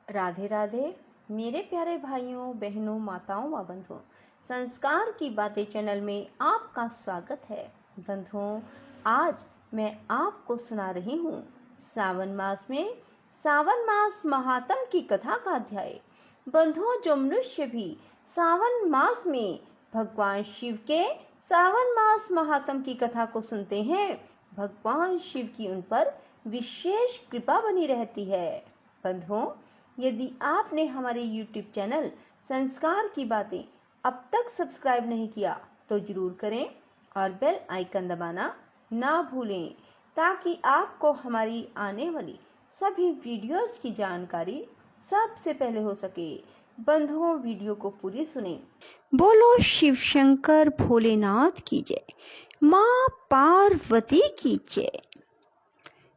राधे राधे मेरे प्यारे भाइयों बहनों माताओं व बंधुओं, संस्कार की बातें चैनल में आपका स्वागत है। बंधुओं, आज मैं आपको सुना रही हूँ सावन मास में सावन मास महात्म की कथा का अध्याय। बंधुओं, जो मनुष्य भी सावन मास में भगवान शिव के सावन मास महात्म की कथा को सुनते हैं, भगवान शिव की उन पर विशेष कृपा बनी रहती है। बंधुओं, यदि आपने हमारे YouTube चैनल संस्कार की बातें अब तक सब्सक्राइब नहीं किया तो जरूर करें और बेल आइकन दबाना ना भूलें, ताकि आपको हमारी आने वाली सभी वीडियोस की जानकारी सबसे पहले हो सके। बंधुओं, वीडियो को पूरी सुने। बोलो शिव शंकर भोलेनाथ की जय, माँ पार्वती की जय।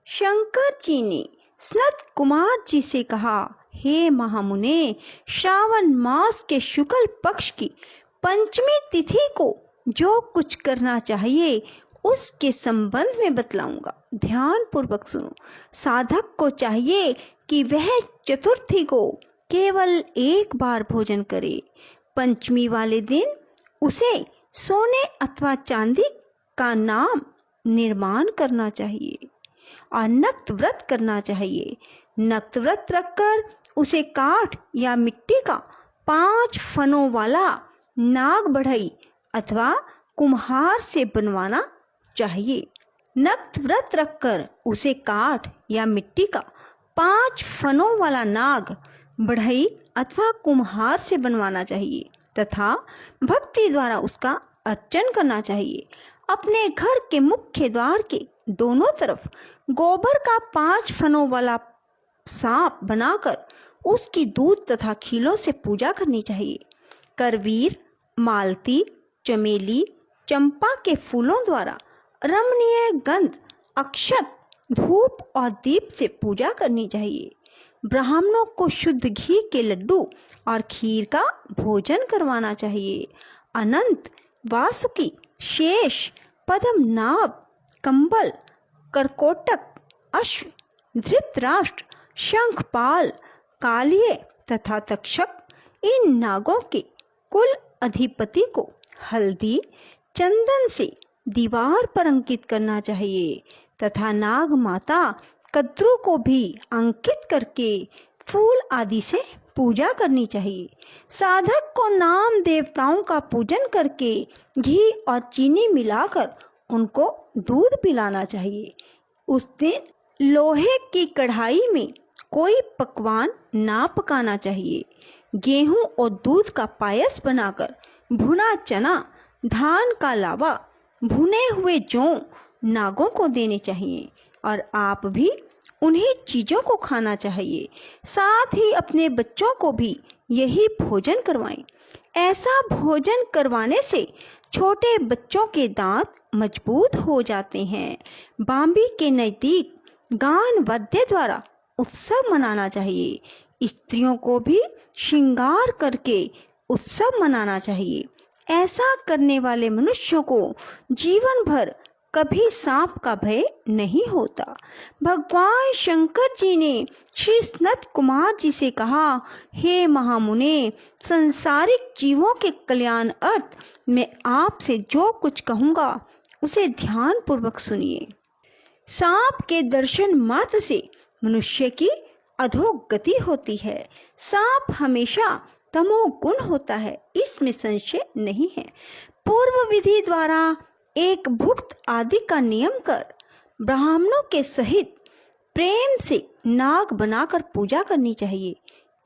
शंकर जी ने सनत कुमार जी से कहा, हे महामुने, श्रावण मास के शुक्ल पक्ष की पंचमी तिथि को जो कुछ करना चाहिए उसके संबंध में बतलाऊंगा। ध्यान पूर्वक सुनो। साधक को चाहिए कि वह चतुर्थी को केवल एक बार भोजन करे। पंचमी वाले दिन उसे सोने अथवा चांदी का नाम निर्माण करना चाहिए और नक्त व्रत करना चाहिए। नक्त व्रत रखकर उसे काठ या मिट्टी का 5 फनों वाला नाग बढ़ई अथवा कुम्हार से बनवाना चाहिए। नक्त व्रत रखकर उसे काठ या मिट्टी का 5 फनों वाला नाग बढ़ई अथवा कुम्हार से बनवाना चाहिए तथा भक्ति द्वारा उसका अर्चन करना चाहिए। अपने घर के मुख्य द्वार के दोनों तरफ गोबर का 5 फनों वाला सांप बनाकर उसकी दूध तथा खीलों से पूजा करनी चाहिए। करवीर, मालती, चमेली, चंपा के फूलों द्वारा रमणीय गंध, अक्षत, धूप और दीप से पूजा करनी चाहिए। ब्राह्मणों को शुद्ध घी के लड्डू और खीर का भोजन करवाना चाहिए। अनंत, वासुकी, शेष, पद्मनाभ, कंबल, करकोटक, अश्व, धृतराष्ट्र, शंखपाल, कालिये तथा तक्षक, इन नागों के कुल अधिपति को हल्दी चंदन से दीवार पर अंकित करना चाहिए तथा नाग माता कद्रू को भी अंकित करके फूल आदि से पूजा करनी चाहिए। साधक को नाम देवताओं का पूजन करके घी और चीनी मिलाकर उनको दूध पिलाना चाहिए। उस दिन लोहे की कढ़ाई में कोई पकवान ना पकाना चाहिए। गेहूं और दूध का पायस बनाकर भुना चना, धान का लावा, भुने हुए जौ नागों को देने चाहिए और आप भी उन्हीं चीज़ों को खाना चाहिए। साथ ही अपने बच्चों को भी यही भोजन करवाएं। ऐसा भोजन करवाने से छोटे बच्चों के दांत मजबूत हो जाते हैं। बांबी के नज़दीक गान वाद्य द्वारा उत्सव मनाना चाहिए। स्त्रियों को भी श्रृंगार करके उत्सव मनाना चाहिए। ऐसा करने वाले मनुष्यों को जीवन भर कभी सांप का भय नहीं होता। भगवान शंकर जी ने श्री सनत कुमार जी से कहा, हे महामुने, संसारिक जीवों के कल्याण अर्थ मैं आपसे जो कुछ कहूँगा उसे ध्यान पूर्वक सुनिए। सांप के दर्शन मात्र से मनुष्य की अधोगति होती है। सांप हमेशा तमोगुण होता है, इसमें संशय नहीं है। पूर्व विधि द्वारा एक भुक्त आदि का नियम कर ब्राह्मणों के सहित प्रेम से नाग बनाकर पूजा करनी चाहिए।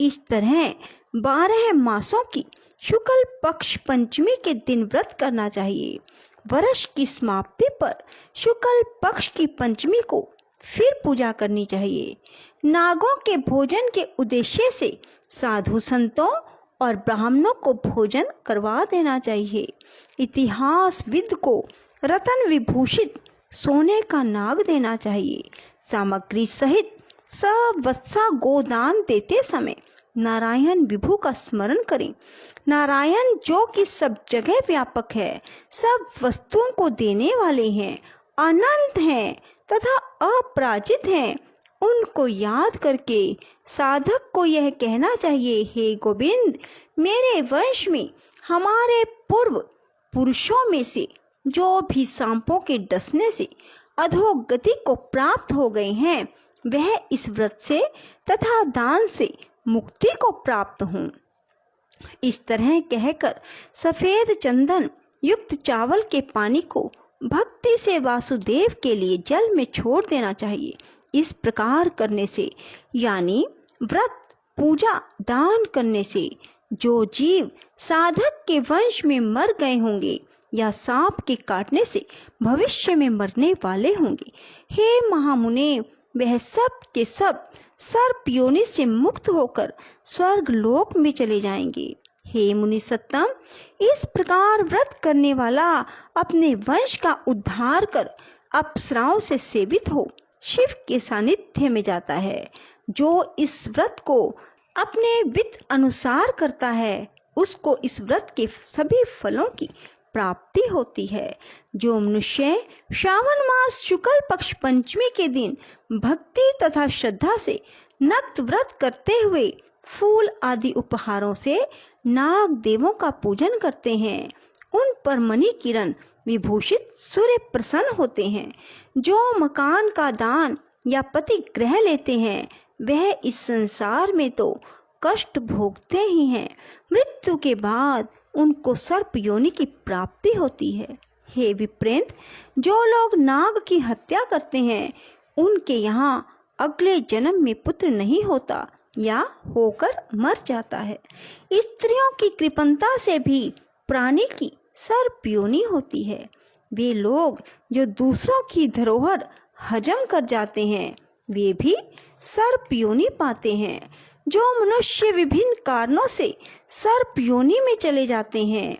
इस तरह 12 मासों की शुक्ल पक्ष पंचमी के दिन व्रत करना चाहिए। वर्ष की समाप्ति पर शुक्ल पक्ष की पंचमी को फिर पूजा करनी चाहिए। नागों के भोजन के उद्देश्य से साधु संतों और ब्राह्मणों को भोजन करवा देना चाहिए। इतिहासविद को रत्न विभूषित सोने का नाग देना चाहिए। सामग्री सहित सवत्सा गोदान देते समय नारायण विभु का स्मरण करें। नारायण जो कि सब जगह व्यापक है, सब वस्तुओं को देने वाले हैं, अनंत हैं तथा अपराजित हैं, उनको याद करके साधक को यह कहना चाहिए, हे गोविंद, मेरे वंश में हमारे पूर्व पुरुषों में से जो भी सांपों के डसने से अधोगति को प्राप्त हो गए हैं, वह इस व्रत से तथा दान से मुक्ति को प्राप्त हों। इस तरह कहकर सफेद चंदन युक्त चावल के पानी को भक्ति से वासुदेव के लिए जल में छोड़ देना चाहिए। इस प्रकार करने से, यानी व्रत, पूजा, दान करने से जो जीव साधक के वंश में मर गए होंगे या सांप के काटने से भविष्य में मरने वाले होंगे, हे महामुने, वह सब के सब सर्प योनि से मुक्त होकर स्वर्ग लोक में चले जाएंगे। हे मुनि सत्तम, इस प्रकार व्रत करने वाला अपने वंश का उद्धार कर अप्सराओं से सेवित हो शिव के सानिध्य में जाता है। जो इस व्रत को अपने वित्त अनुसार करता है, उसको इस व्रत के सभी फलों की प्राप्ति होती है। जो मनुष्य श्रावण मास शुक्ल पक्ष पंचमी के दिन भक्ति तथा श्रद्धा से नक्त व्रत करते हुए फूल आदि उपहारों से नाग देवों का पूजन करते हैं, उन पर मणि किरण विभूषित सूर्य प्रसन्न होते हैं। जो मकान का दान या पति ग्रह लेते हैं, वह इस संसार में तो कष्ट भोगते ही हैं, मृत्यु के बाद उनको सर्प योनि की प्राप्ति होती है। हे विप्रेंद्र, जो लोग नाग की हत्या करते हैं, उनके यहाँ अगले जन्म में पुत्र नहीं होता या होकर मर जाता है। स्त्रियों की कृपणता से भी प्राणी की सर्प योनि होती है। वे लोग जो दूसरों की धरोहर हजम कर जाते हैं, वे भी सर्प योनि पाते हैं। जो मनुष्य विभिन्न कारणों से सर्प योनि में चले जाते हैं,